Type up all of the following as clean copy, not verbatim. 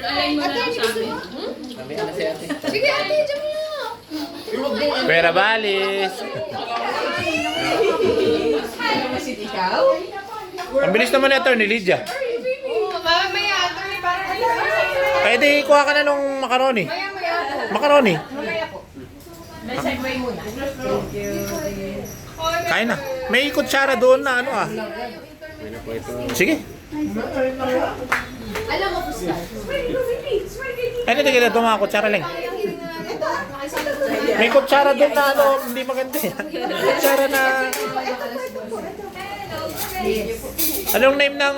Alay mo na lang sa amin. Sige, ate, dyan mo na. Pera balis. Ikaw? Ang bilis naman ito ni Lydia. Mamaya, ate, parang Kaya di kuha ka na nung macaroni. Maya po. Macaroni. Mamaya po. May segue muna. Thank you. Kain na. May kutsara doon na ano ah. Sige. Alam mo po sila. Ay, hindi kita ito mga kutsara lang. May kutsara doon na ano, hindi maganda yan. Kutsara na... Anong name ng...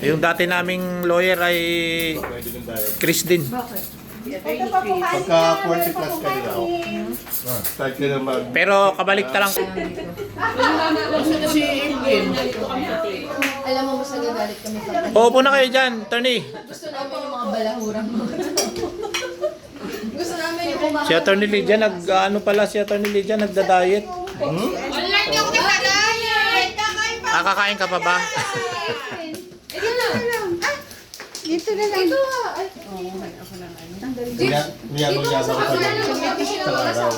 Yung dati naming lawyer ay... Chris din. Pagka 40 plus kayo na ako. Start ka na mag... Pero kabalik ta lang. Alam mo, mas nagagalit kami pag Uupo na kayo dyan, Tony. gusto namin yung mga balahurang mo. Gusto namin yung kumakain. Si Atty. Lydia, ano pala si Atty. Lydia, nagda-diet. Online niyo ako nagkakain. Kakain pa. Kakain ka pa ba? Ito na. Dito na lang. Ito ha. Ay. Niyabang-yabang ka pa lang sa araw.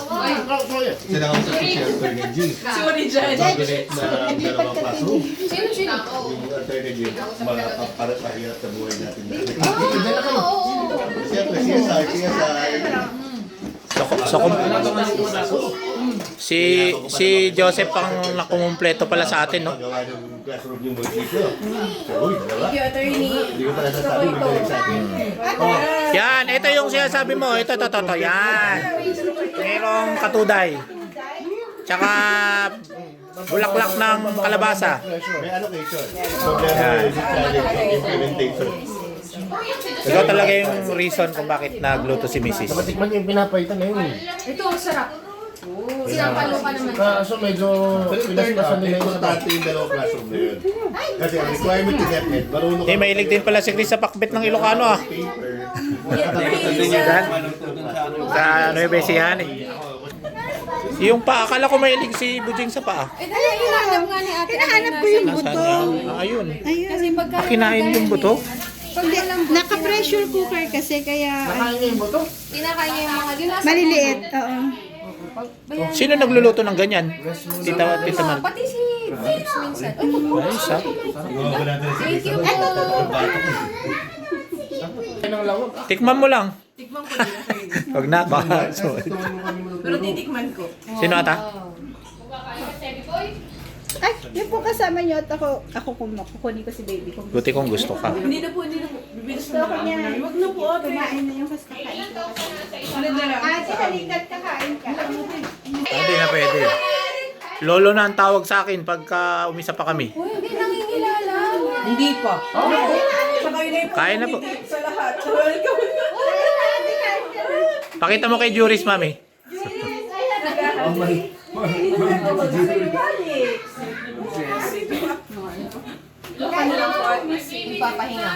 Sila nga sa shelter ni G. Sorry, Jen. Mag-relate na dalawang classroom. Sino? Yung attorney G, para sa hirap sa buhay natin. Oo. Siyempre, CSR. Si Joseph ang nakumumpleto pala sa atin, no? Gawa ng classroom yung mga dito. Uy, dalawa. Thank you, attorney. Hindi ko pa nasasabi, magaling sa akin. Yan, ito yung sinasabi mo. Ito. Yan. Merong katuday. Tsaka bulaklak ng kalabasa. May allocation. Problema yung challenge ng implementation. Ikaw talaga yung reason kung bakit nagluto si Mrs. Tikman yung pinapaitan na yun. Ito, ang sarap. Sinampalo ka naman. Kaso medyo pinasipasan nila yung Importante yung dalawang classroom na yun. Kasi ang requirement ni DepEd, marunong Eh, mahilig din pala si Chris sa pakbit ng Ilocano, ah. paper. Sa ano yung besihan, eh. Yung pa, akala ko mahilig si Bujing sa paa. Eh, dahil hinahanap nga ni ate. Hinahanap ko yung Nasaan buto. niya? Ayun. Kasi pagka... Kinain yung buto? Pag Naka-pressure cooker kasi kaya Nakain niya yung buto. kinakain niya yung mga ginasa. maliliit. Oo. Sino nagluluto ng ganyan? Tita Man. Pati si Vince minsan. Ay, Ayos, ah. thank you po. Kain ng lawag. Tikman mo lang. Tikman ko nila kayo. Wag na, baka. Pero titikman ko. Sino ata? Ay, yun po kasama niyo at ako kukunin ko si baby ko. Buti kong gusto ka. Hindi na po. Bibilis Gusto ko niya. Huwag na po, ate. Kumain na yung kasi kakain ko. Ano na lang? Ate, halikat kakain ka. Hindi na pwede. Lolo na ang tawag sa akin pagka umisa pa kami. Uy, hindi nangingilala. Hindi pa. Saka yun ay Kain na po. sa lahat. So, welcome. Pakita mo kay Juris, mami. Ano lang po, ipapahinga.